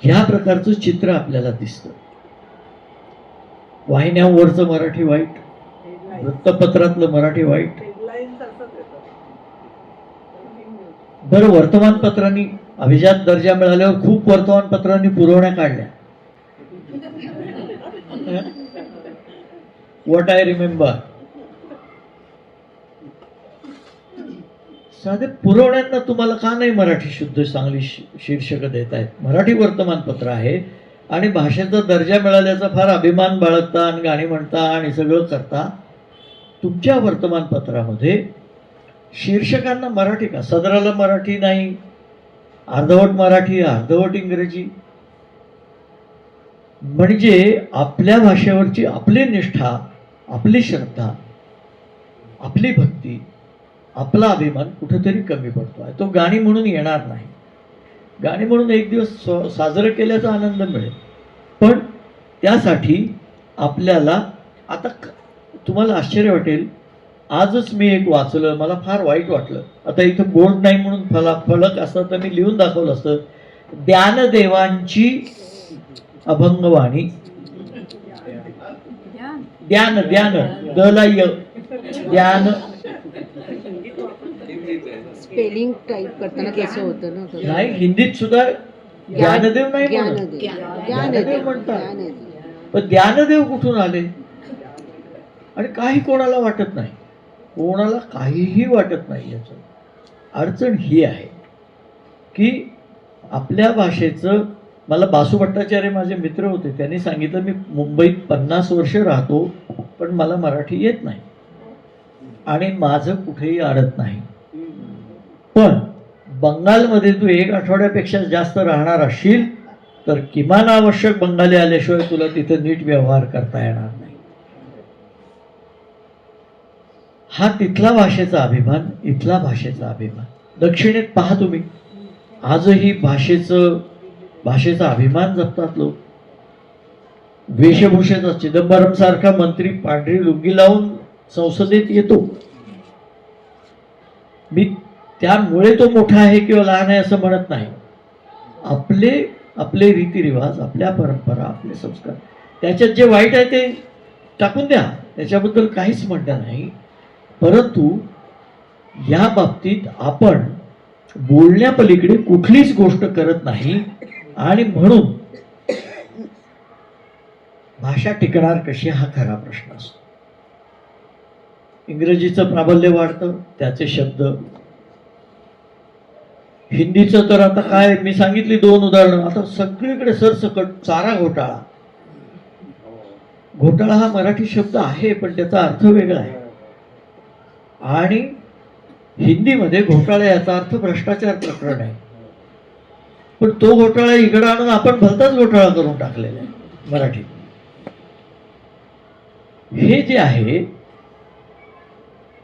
ह्या प्रकारचं चित्र आपल्याला दिसतं. वाहिन्यांवरचं मराठी वाईट, वृत्तपत्रातलं मराठी वाईट. बरं, वर्तमानपत्रांनी अभिजात दर्जा मिळाल्यावर खूप वर्तमानपत्रांनी पुरवण्या काढल्या. व्हॉट आय रिमेंबर, साधे पुरवण्यांना तुम्हाला का नाही मराठी शुद्ध चांगली शीर्षकं देत आहेत? मराठी वर्तमानपत्र आहे आणि भाषेचा दर्जा मिळाल्याचा फार अभिमान बाळगता आणि गाणी म्हणता आणि सगळं करता. तुमच्या वर्तमानपत्रामध्ये शीर्षकांना मराठी का? सदराला मराठी नाही, अर्धवट मराठी, अर्धवट इंग्रजी. म्हणजे आपल्या भाषेवरची आपली निष्ठा, आपली श्रद्धा, आपली भक्ती, आपला अभिमान कुठेतरी कमी पडतो आहे. तो गाणी म्हणून येणार नाही. गाणी म्हणून एक दिवस साजरं केल्याचा आनंद मिळेल, पण त्यासाठी आपल्याला, आता तुम्हाला आश्चर्य वाटेल, आजच मी एक वाचलं, मला फार वाईट वाटलं. आता इथं बोर्ड नाही म्हणून फलक असतं तर मी लिहून दाखवलं असतं, ज्ञानदेवांची अभंगवाणी. ज्ञान दलाय ज्ञान, स्पेलिंग टाईप करताना कसं होतं ना? नाही, हिंदीत सुद्धा ज्ञानदेव नाही म्हणत, ज्ञानदेव म्हणतात. पण ज्ञानदेव कुठून आले? आणि काही कोणाला वाटत नाही, कोणाला काहीही वाटत नाही. याचं अडचण ही आहे की आपल्या भाषेचं, मला बासू भट्टाचार्य माझे मित्र होते, त्यांनी सांगितलं, मी मुंबईत 50 वर्ष राहतो पण मला मराठी येत नाही आणि माझं कुठेही अडत नाही. पण बंगालमध्ये तू 1 आठवड्यापेक्षा जास्त राहणार असशील तर किमान आवश्यक बंगाली आल्याशिवाय तुला तिथं नीट व्यवहार करता येणार नाही. हा तिथला भाषेचा अभिमान, इथला भाषेचा अभिमान. दक्षिणेत पहा तुम्ही, आजही भाषेचं भाषेचा अभिमान जपतात लोक. वेशभूषेचा चिदंबरम सारखा मंत्री पांढरी लुंगी लावून संसदेत येतो. मी त्यामुळे तो मोठा आहे किंवा लहान आहे असं म्हणत नाही. आपले रीतिरिवाज, आपल्या परंपरा, आपले संस्कार, त्याच्यात जे वाईट आहे ते टाकून द्या, त्याच्याबद्दल काहीच म्हणणं नाही. परंतु या बाबतीत आपण बोलण्यापलीकडे कुठलीच गोष्ट करत नाही. आणि म्हणून भाषा टिकणार कशी हा खरा प्रश्न असतो. इंग्रजीचं प्राबल्य वाढतं, त्याचे शब्द. हिंदीचं तर आता काय, मी सांगितली 2 उदाहरणं. आता सगळीकडे सरसकट चारा घोटाळा. घोटाळा हा मराठी शब्द आहे, पण त्याचा अर्थ वेगळा आहे. आणि हिंदीमध्ये घोटाळा याचा अर्थ भ्रष्टाचार प्रकरण आहे. पण तो घोटाळा इकडे आणून आपण भलताच घोटाळा करून टाकलेला आहे मराठीत. हे जे आहे,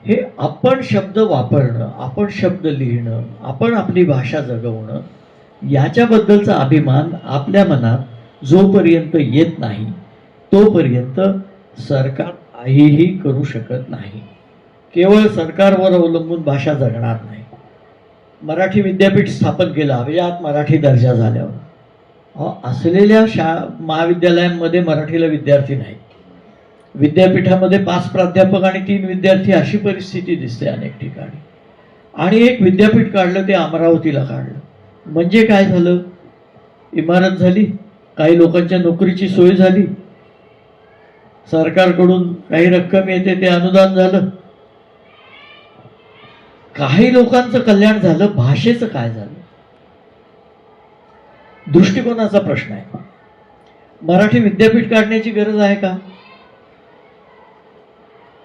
हे आपण शब्द वापरणं, आपण शब्द लिहिणं, आपण आपली भाषा जगवणं, याच्याबद्दलचा अभिमान आपल्या मनात जोपर्यंत येत नाही तोपर्यंत सरकार काहीही करू शकत नाही. केवळ सरकारवर अवलंबून भाषा जगणार नाही. मराठी विद्यापीठ स्थापन केलं अभिजात मराठी दर्जा झाल्यावर. असलेल्या महाविद्यालयांमध्ये मराठीला विद्यार्थी नाहीत. विद्यापीठामध्ये 5 प्राध्यापक आणि 3 विद्यार्थी अशी परिस्थिती दिसते अनेक ठिकाणी. आणि एक विद्यापीठ काढलं, ते अमरावतीला काढलं. म्हणजे काय झालं? इमारत झाली, काही लोकांच्या नोकरीची सोय झाली, सरकारकडून काही रक्कम येते, ते अनुदान झालं, काही लोकांचं कल्याण झालं. भाषेचं काय झालं? दृष्टिकोनाचा प्रश्न आहे. मराठी विद्यापीठ काढण्याची गरज आहे का?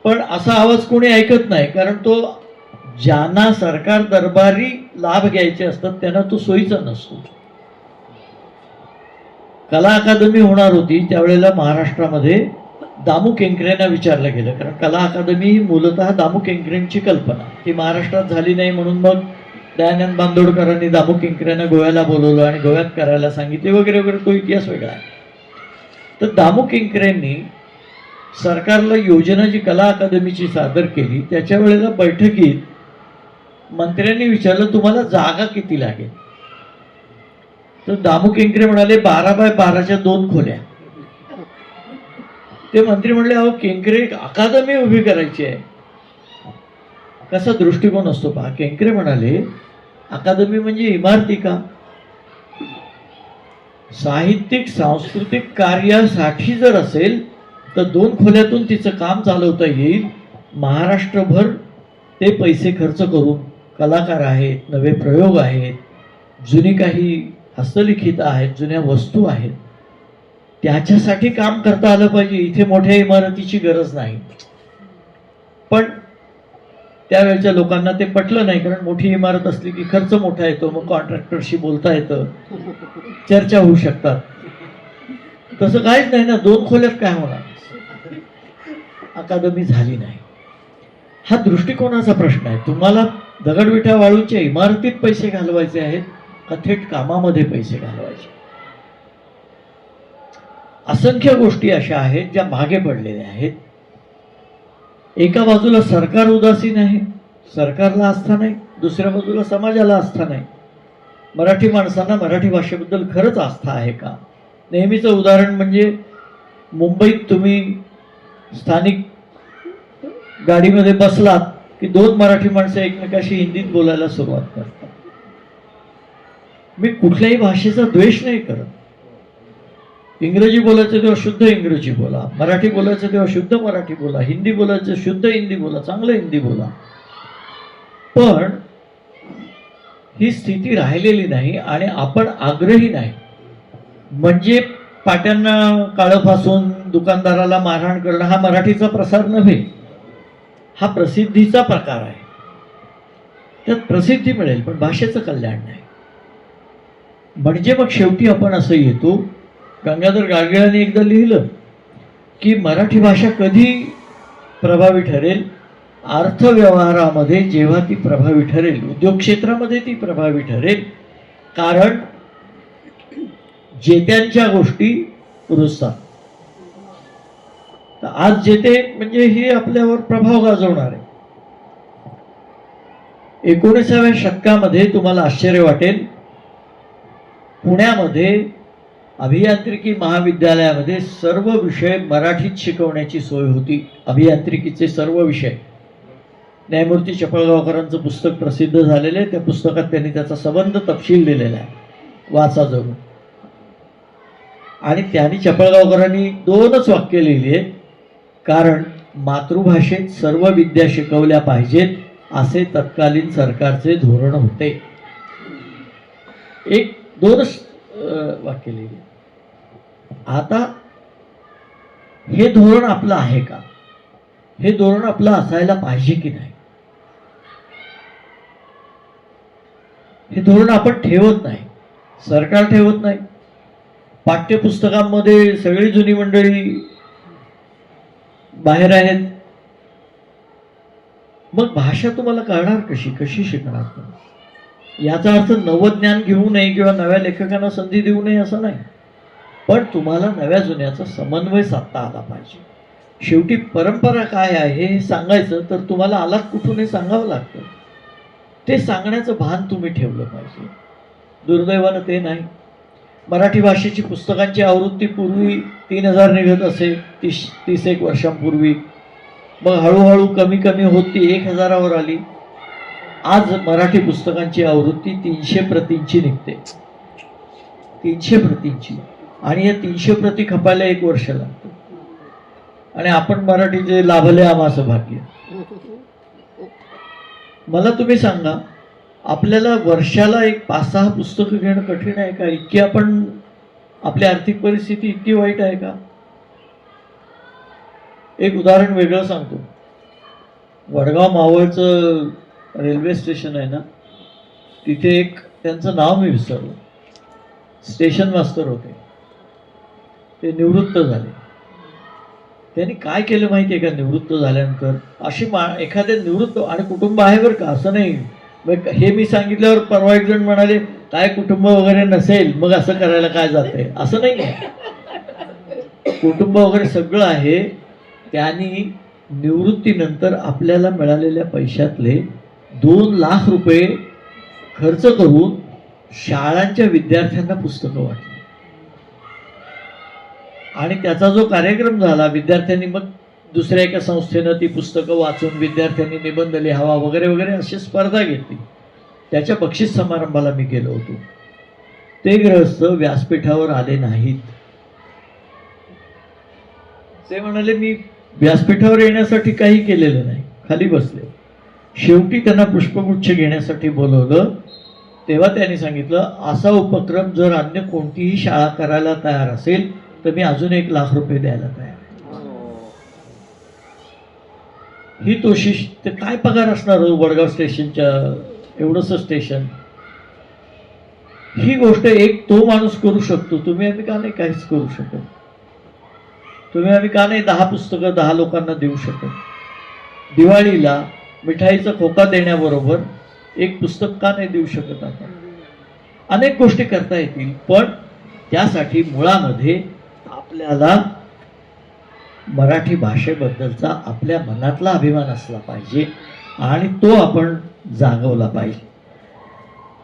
पण असा आवाज कोणी ऐकत नाही, कारण तो ज्यांना सरकार दरबारी लाभ घ्यायचे असतात त्यांना तो सोयीचा नसतो. कला अकादमी होणार होती त्यावेळेला महाराष्ट्रामध्ये दामू केंकरेंना विचारलं गेलं, कारण कला अकादमी ही मूलतः दामू केंकरेंची कल्पना, ती महाराष्ट्रात झाली नाही. म्हणून मग दयानंद बांदोडकरांनी दामू केंकरेंना गोव्याला बोलवलं आणि गोव्यात करायला सांगितले वगैरे वगैरे. तो इतिहास वेगळा आहे. तर दामू केंकरेंनी सरकारला योजना जी कला अकादमीची सादर केली, त्याच्या वेळेला बैठकीत मंत्र्यांनी विचारलं, तुम्हाला जागा किती लागेल? तर दामू केंकरे म्हणाले 12 बाय 12च्या 2 खोल्या. ते मंत्री म्हणले, अहो केंकरे, अकादमी उभी करायची आहे. कसा दृष्टिकोन असतो पहा. केंकरे म्हणाले, अकादमी म्हणजे इमारती का? साहित्यिक सांस्कृतिक कार्यासाठी जर असेल तर 2 खोल्यातून तिचं काम चालवता येईल. महाराष्ट्रभर ते पैसे खर्च करून कलाकार आहेत, नवे प्रयोग आहेत, जुनी काही हस्तलिखित आहेत, जुन्या वस्तू आहेत, त्याच्यासाठी काम करता आलं पाहिजे. इथे मोठ्या इमारतीची गरज नाही. पण त्यावेळच्या लोकांना ते पटलं नाही, कारण मोठी इमारत असली की खर्च मोठा येतो, मग कॉन्ट्रॅक्टरशी बोलता येतं, चर्चा होऊ शकतात. तसं काहीच नाही ना, 2 खोल्यात काय होणार? अकादमी झाली नाही. हा दृष्टिकोनाचा प्रश्न आहे. तुम्हाला दगडविटा वाळूच्या इमारतीत पैसे घालवायचे आहेत का थेट कामामध्ये पैसे घालवायचे? असंख्य गोष्टी अशा आहेत ज्या मागे पडलेल्या आहेत. एका बाजूला सरकार उदासीन आहे, सरकारला आस्था नाही. दुसऱ्या बाजूला समाजाला आस्था नाही. मराठी माणसांना मराठी भाषेबद्दल खरंच आस्था आहे का? नेहमीचं उदाहरण म्हणजे मुंबईत तुम्ही स्थानिक गाडीमध्ये बसलात की 2 मराठी माणसं एकमेकाशी हिंदीत बोलायला सुरुवात करतात. मी कुठल्याही भाषेचा द्वेष नाही करत. इंग्रजी बोलायचं तेव्हा शुद्ध इंग्रजी बोला, मराठी बोलायचं तेव्हा शुद्ध मराठी बोला, हिंदी बोलायचं शुद्ध हिंदी बोला, चांगलं हिंदी बोला. पण ही स्थिती राहिलेली नाही आणि आपण आग्रही नाही. म्हणजे पाट्यांना काळं फासून दुकानदाराला मारहाण करणं हा मराठीचा प्रसार नव्हे, हा प्रसिद्धीचा प्रकार आहे. त्यात प्रसिद्धी मिळेल पण भाषेचं कल्याण नाही. म्हणजे मग शेवटी आपण असं येतो, गंगाधर गाडगिळांनी एकदा लिहिलं की मराठी भाषा कधी प्रभावी ठरेल? अर्थव्यवहारामध्ये जेव्हा ती प्रभावी ठरेल, उद्योग क्षेत्रामध्ये ती प्रभावी ठरेल. कारण जेत्यांच्या गोष्टी रुजतात. तर आज जेते म्हणजे हे आपल्यावर प्रभाव गाजवणार आहे. 19व्या शतकामध्ये तुम्हाला आश्चर्य वाटेल, पुण्यामध्ये अभियांत्रिकी महाविद्यालयामध्ये सर्व विषय मराठीत शिकवण्याची सोय होती. अभियांत्रिकीचे सर्व विषय. न्यायमूर्ती चपळगावकरांचं पुस्तक प्रसिद्ध झालेलं आहे. त्या पुस्तकात त्यांनी त्याचा संबंध तपशील दिलेला आहे, वाचा जरूर. आणि त्यांनी चपळगावकरांनी 2च वाक्य लिहिली आहेत, कारण मातृभाषेत सर्व विद्या शिकवल्या पाहिजेत असे तत्कालीन सरकारचे धोरण होते. 2च वाक्य लिहिली. आता हे धोरण आपलं आहे का? हे धोरण आपलं असायला पाहिजे की नाही? हे धोरण आपण ठेवत नाही, सरकार ठेवत नाही. पाठ्यपुस्तकांमध्ये सगळी जुनी मंडळी बाहेर आहेत. मग भाषा तुम्हाला कळणार कशी? कशी शिकणार तुम्ही? याचा अर्थ नवं ज्ञान घेऊ नये किंवा नव्या लेखकांना संधी देऊ नये असं नाही, पण तुम्हाला नव्या जुन्याचा समन्वय साधता आला पाहिजे. शेवटी परंपरा काय आहे हे सांगायचं तर तुम्हाला आलात कुठून हे सांगावं लागतं. ते सांगण्याचं भान तुम्ही ठेवलं पाहिजे. दुर्दैवानं ते नाही. मराठी भाषेची पुस्तकांची आवृत्ती पूर्वी 3000 निघत असे 30-31 वर्षांपूर्वी. मग हळूहळू कमी कमी होत ती 1000वर आली. आज मराठी पुस्तकांची आवृत्ती 300 प्रतींची निघते. 300 प्रतींची. आणि या 300 प्रती खपायला 1 वर्ष लागतं. आणि आपण मराठीचे लाभले आम्हाचं भाग्य. मला तुम्ही सांगा, आपल्याला वर्षाला 5-6 पुस्तकं घेणं कठीण आहे का? इतकी आपण, आपली आर्थिक परिस्थिती इतकी वाईट आहे का? एक उदाहरण वेगळं सांगतो. वडगाव मावळचं रेल्वे स्टेशन आहे ना, तिथे एक, त्यांचं नाव मी विसरलो, स्टेशन मास्तर होते. ते निवृत्त झाले. त्यांनी काय केलं माहिती आहे का? निवृत्त झाल्यानंतर अशी एखाद्या निवृत्त, आणि कुटुंब आहे बरं का, असं नाही. मग हे मी सांगितल्यावर परवा एक जण म्हणाले, काय कुटुंब वगैरे नसेल मग असं करायला काय जातंय? असं नाही आहे. कुटुंब वगैरे सगळं आहे. त्यांनी निवृत्तीनंतर आपल्याला मिळालेल्या पैशातले 2 लाख रुपये खर्च करून शाळांच्या विद्यार्थ्यांना पुस्तकं वाटली. आणि त्याचा जो कार्यक्रम झाला, विद्यार्थ्यांनी मग दुसऱ्या एका संस्थेनं ती पुस्तकं वाचून विद्यार्थ्यांनी निबंध लिहावा वगैरे वगैरे अशी स्पर्धा घेतली. त्याच्या बक्षीस समारंभाला मी गेलो होतो. ते गृहस्थ व्यासपीठावर आले नाहीत. ते म्हणाले, मी व्यासपीठावर येण्यासाठी काही केलेलं नाही, खाली बसले. शेवटी त्यांना पुष्पगुच्छ घेण्यासाठी बोलवलं. तेव्हा त्यांनी सांगितलं, असा उपक्रम जर अन्य कोणतीही शाळा करायला तयार असेल तर मी अजून 1 लाख रुपये द्यायला तयार आहे. ही तोशिष. ते काय पगार असणार हो वडगाव स्टेशनच्या, एवढंसं स्टेशन. ही गोष्ट एक तो माणूस करू शकतो, तुम्ही आम्ही का नाही काहीच करू शकत? तुम्ही आम्ही का नाही 10 पुस्तकं 10 लोकांना देऊ शकत? दिवाळीला मिठाईचा खोका देण्याबरोबर 1 पुस्तक का नाही देऊ शकत? आपण अनेक गोष्टी करता येतील, पण त्यासाठी मुळामध्ये आपल्याला मराठी भाषेबद्दलचा आपल्या मनातला अभिमान असला पाहिजे आणि तो आपण जागवला पाहिजे.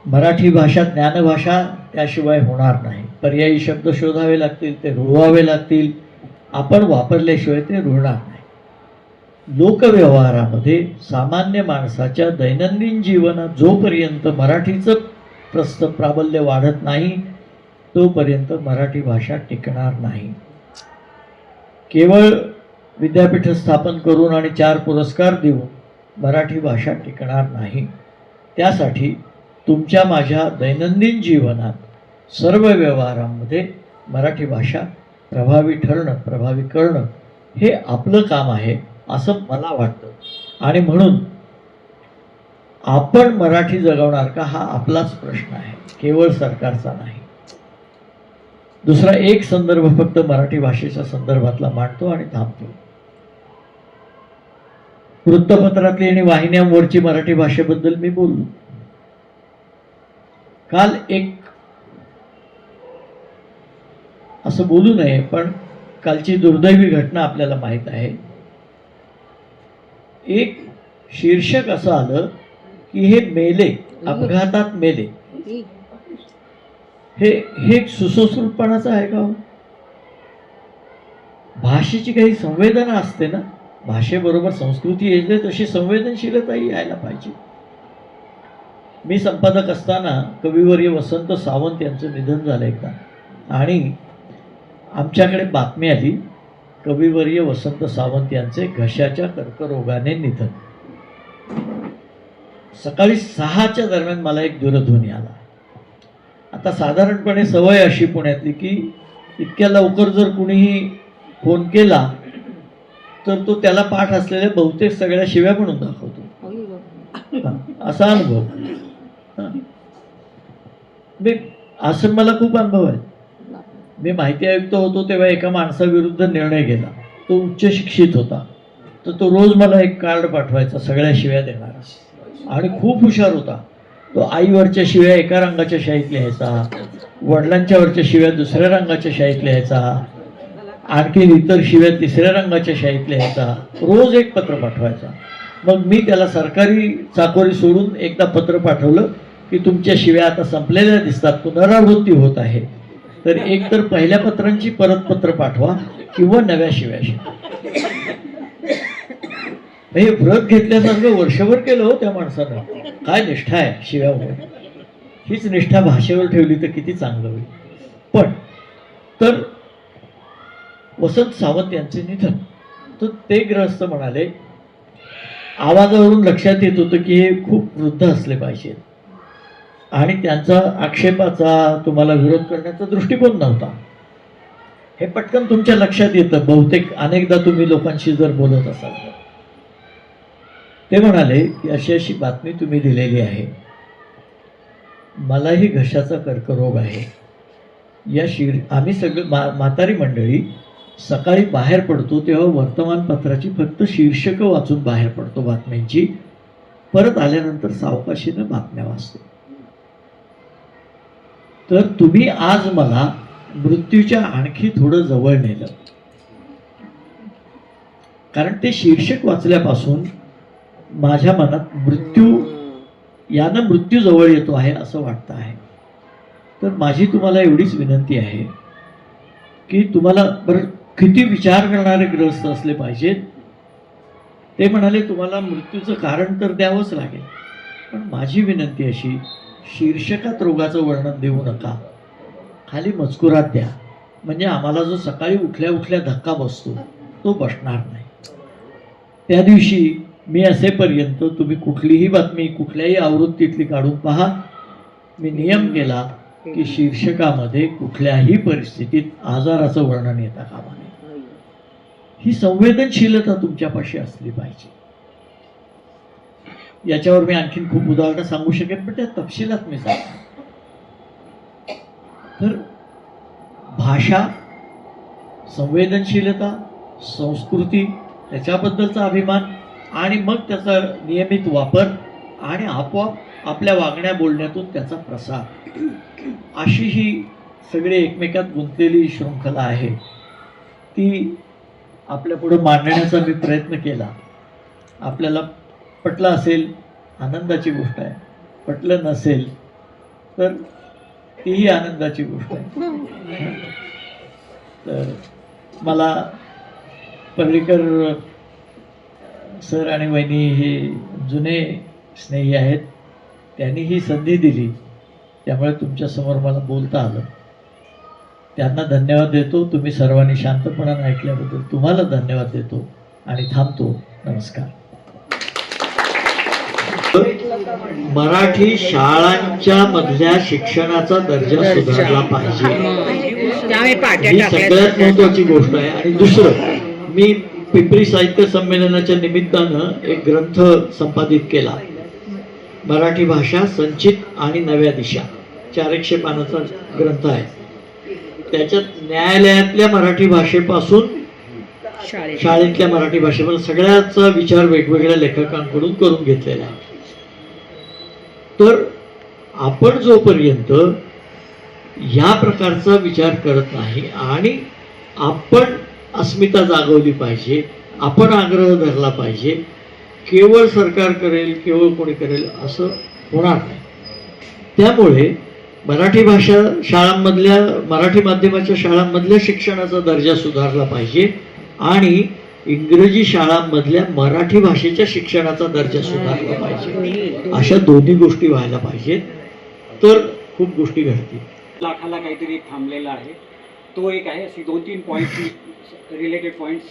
मराठी भाषा ज्ञानभाषा त्याशिवाय होणार नाही. पर्यायी शब्द शोधावे लागतील, ते रुळवावे लागतील. आपण वापरल्याशिवाय ते रुळणार नाही. लोकव्यवहारामध्ये सामान्य माणसाच्या दैनंदिन जीवनात जोपर्यंत मराठीचं प्राबल्य वाढत नाही तोपर्यंत मराठी भाषा टिकणार नाही. केवळ विद्यापीठ स्थापन करून आणि 4 पुरस्कार देऊन मराठी भाषा टिकणार नाही. त्यासाठी तुमच्या माझ्या दैनंदिन जीवनात सर्व व्यवहारांमध्ये मराठी भाषा प्रभावी ठरणं, प्रभावी करणं हे आपलं काम आहे असं मला वाटतं. आणि म्हणून आपण मराठी जगवणार का हा आपलाच प्रश्न आहे, केवळ सरकारचा नाही. दुसरा एक संदर्भ फक्त मराठी भाषेच्या संदर्भातला मांडतो आणि थांबतो. वृत्तपत्रातली आणि वाहिन्यांवरची मराठी भाषेबद्दल मी बोललो. काल एक असं बोलू नये, पण कालची दुर्दैवी घटना आपल्याला माहीत आहे. एक शीर्षक असं आलं की हे मेले, अपघातात मेले. हे एक सुसंस्कृतपणाचं आहे का हो? भाषेची काही संवेदना असते ना, भाषेबरोबर संस्कृती येते तशी संवेदनशीलताही यायला पाहिजे. मी संपादक असताना कविवर्य वसंत सावंत यांचं निधन झालं एकदा, आणि आमच्याकडे बातमी आली, कविवर्य वसंत सावंत यांचे घशाच्या कर्करोगाने निधन. सकाळी 6च्या दरम्यान मला एक दूरध्वनी आला. आता साधारणपणे सवय अशी पुण्यातली की इतक्या लवकर जर कुणीही फोन केला तर तो त्याला पाठ असलेल्या बहुतेक सगळ्या शिव्या म्हणून दाखवतो, असा अनुभव. असं मला खूप अनुभव आहे. मी माहिती आयुक्त होतो तेव्हा एका माणसाविरुद्ध निर्णय घेतला. तो उच्च शिक्षित होता, तर तो रोज मला एक कार्ड पाठवायचा सगळ्या शिव्या देणारा, आणि खूप हुशार होता. तो आईवरच्या शिव्या एका रंगाच्या शाईत लिहायचा, वडिलांच्या वरच्या शिव्या दुसऱ्या रंगाच्या शाईत लिहायचा, आणखी इतर शिव्या तिसऱ्या रंगाच्या शाईत लिहायचा. रोज एक पत्र पाठवायचा. मग मी त्याला सरकारी चाकोरी सोडून एकदा पत्र पाठवलं की तुमच्या शिव्या आता संपलेल्या दिसतात, पुनरावृत्ती होत आहे, तर एक तर पहिल्या पत्रांची परत पत्र पाठवा किंवा नव्या शिव्या शिवा. हे व्रत घेतल्यासारखं वर्षभर केलं हो त्या माणसानं. काय निष्ठा आहे शिव्यावर. हीच निष्ठा भाषेवर ठेवली तर किती चांगलं होईल. पण तर वसंत सावंत यांचे निधन, तर ते गृहस्थ म्हणाले, आवाजावरून लक्षात येत होतं की हे खूप वृद्ध असले पाहिजेत, आणि त्यांचा आक्षेपाचा तुम्हाला विरोध करण्याचा दृष्टिकोन नव्हता. हे पटकन तुमच्या लक्षात येतं बहुतेक अनेकदा तुम्ही लोकांशी जर बोलत असाल तर. ते म्हणाले की अशी अशी बातमी तुम्ही दिलेली आहे, मलाही घशाचा कर्करोग आहे. आम्ही सगळं म्हातारी मंडळी सकाळी बाहेर पडतो तेव्हा वर्तमानपत्राची फक्त शीर्षकं वाचून बाहेर पडतो बातम्यांची, परत आल्यानंतर सावकाशीनं बातम्या वाचतो. तर तुम्ही आज मला मृत्यूच्या आणखी थोडं जवळ नेलं, कारण ते शीर्षक वाचल्यापासून माझ्या मनात यानं मृत्यू जवळ येतो आहे असं वाटतं आहे. तर माझी तुम्हाला एवढीच विनंती आहे की तुम्हाला बरं किती विचार करणारे ग्रस्त असले पाहिजेत. ते म्हणाले तुम्हाला मृत्यूचं कारण तर द्यावंच लागेल, पण माझी विनंती अशी, शीर्षकात रोगाचं वर्णन देऊ नका, खाली मजकुरात द्या, म्हणजे आम्हाला जो सकाळी उठल्या उठल्या धक्का बसतो तो बसणार नाही. त्या दिवशी मी असेपर्यंत तुम्ही कुठलीही बातमी कुठल्याही आवृत्तीतली काढून पहा. मी नियम केला की शीर्षकामध्ये कुठल्याही परिस्थितीत आजाराचं वर्णन येता कामा नये. ही संवेदनशीलता तुमच्यापाशी असली पाहिजे. याच्यावर मी आणखीन खूप उदाहरणं सांगू शकेन, पण त्या तपशिलात मी सांगतो. तर भाषा, संवेदनशीलता, संस्कृती, त्याच्याबद्दलचा अभिमान, आणि मग त्याचा नियमित वापर, आणि आपोआप आपल्या वागण्या बोलण्यातून त्याचा प्रसार, अशी ही सगळी एकमेकात गुंतलेली शृंखला आहे. ती आपल्या पुढे मांडण्याचा मी प्रयत्न केला. आपल्याला पटलं असेल आनंदाची गोष्ट आहे, पटलं नसेल तर तीही आनंदाची गोष्ट आहे. तर मला पर्रीकर सर आणि वहिनी हे जुने स्नेही आहेत, त्यांनी ही संधी दिली, त्यामुळे तुमच्यासमोर मला बोलता आलं. त्यांना धन्यवाद देतो. तुम्ही सर्वांनी शांतपणाने ऐकल्याबद्दल तुम्हाला धन्यवाद देतो आणि थांबतो. नमस्कार. मराठी शाळांच्या मधल्या शिक्षणाचा दर्जा सुधारला पाहिजे, ही सगळ्यात महत्वाची गोष्ट आहे. आणि दुसरं, मी पिंपरी साहित्य संमेलनाच्या निमित्तानं एक ग्रंथ संपादित केला, मराठी भाषा संचित आणि नव्या दिशा, 400 पानाचा ग्रंथ आहे. त्याच्यात न्यायालयातल्या मराठी भाषेपासून शाळेतल्या मराठी भाषेवर सगळ्याचा विचार वेगवेगळ्या लेखकांकडून करून घेतलेला आहे. तर आपण जोपर्यंत या प्रकारचा विचार करत नाही आणि आपण अस्मिता जागवली पाहिजे, आपण आग्रह धरला पाहिजे. केवळ सरकार करेल, केवळ कोणी करेल असं होणार नाही. त्यामुळे मराठी भाषा शाळांमधल्या, मराठी माध्यमाच्या शाळांमधल्या शिक्षणाचा दर्जा सुधारला पाहिजे आणि इंग्रजी शाळांमधल्या मराठी भाषेच्या शिक्षणाचा दर्जा सुधारला पाहिजे. अशा दोन्ही गोष्टी व्हायला पाहिजेत, तर खूप गोष्टी घडतील. लाखाला काहीतरी थांबलेला आहे, तो एक आहे. अशी 2-3 पॉईंट्स रिलेटेड पॉईंट्स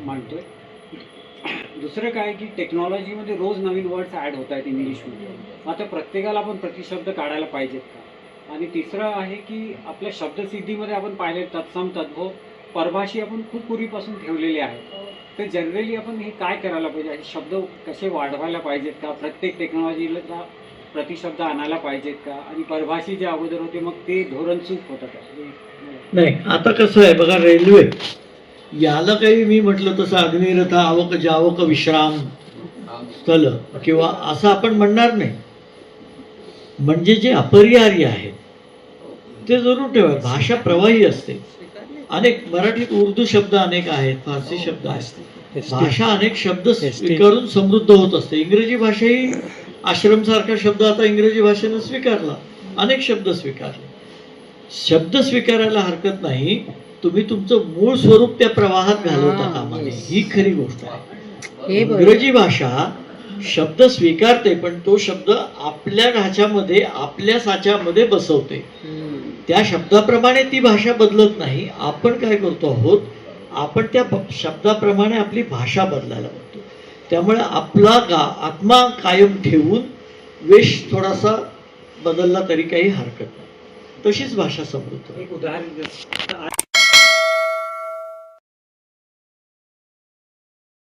मांडतोय. दुसरं काय की टेक्नॉलॉजीमध्ये रोज नवीन वर्ड्स ॲड होत आहेत इंग्लिशमध्ये. आता प्रत्येकाला आपण प्रतिशब्द काढायला पाहिजेत का? आणि तिसरं आहे की आपल्या शब्दसिद्धीमध्ये आपण पाहिले तत्सम, तद्भव, परभाषी आपण खूप पूर्वीपासून ठेवलेले आहेत. तर जनरली आपण हे काय करायला पाहिजे, हे शब्द कसे वाढवायला पाहिजेत का? प्रत्येक टेक्नॉलॉजीला प्रतिशब्द आणायला पाहिजेत का? आणि परभाषी जे अगोदर होते मग ते धोरण चूक होतं का? नाही, आता कसं आहे बघा, रेल्वे याला काही मी म्हटलं तसं अग्निरथ आवक जावक विश्राम स्थल किंवा असं आपण म्हणणार नाही. म्हणजे जे अपरिहार्य आहेत ते जरूर ठेवा. भाषा प्रवाही असते. अनेक मराठीत उर्दू शब्द अनेक आहेत, फारसी शब्द आहेत. भाषा अनेक शब्द स्वीकारून समृद्ध होत असते. इंग्रजी भाषाही आश्रमसारखा शब्द आता इंग्रजी भाषेनं स्वीकारला, अनेक शब्द स्वीकारले. शब्द स्वीकारायला हरकत नाही, तुम्ही तुमचं मूळ स्वरूप त्या प्रवाहात घालवता कामा नये, ही खरी गोष्ट आहे. इंग्रजी भाषा शब्द स्वीकारते, पण तो शब्द आपल्या ढाच्यामध्ये, आपल्या साच्यामध्ये बसवते. त्या शब्दाप्रमाणे ती भाषा बदलत नाही. आपण काय करतो आहोत, आपण त्या शब्दाप्रमाणे आपली भाषा बदलायला बघतो. त्यामुळे आपला आत्मा कायम ठेवून वेश थोडासा बदलला तरी काही हरकत नाही. तशीच भाषा समृद्ध. एक उदाहरण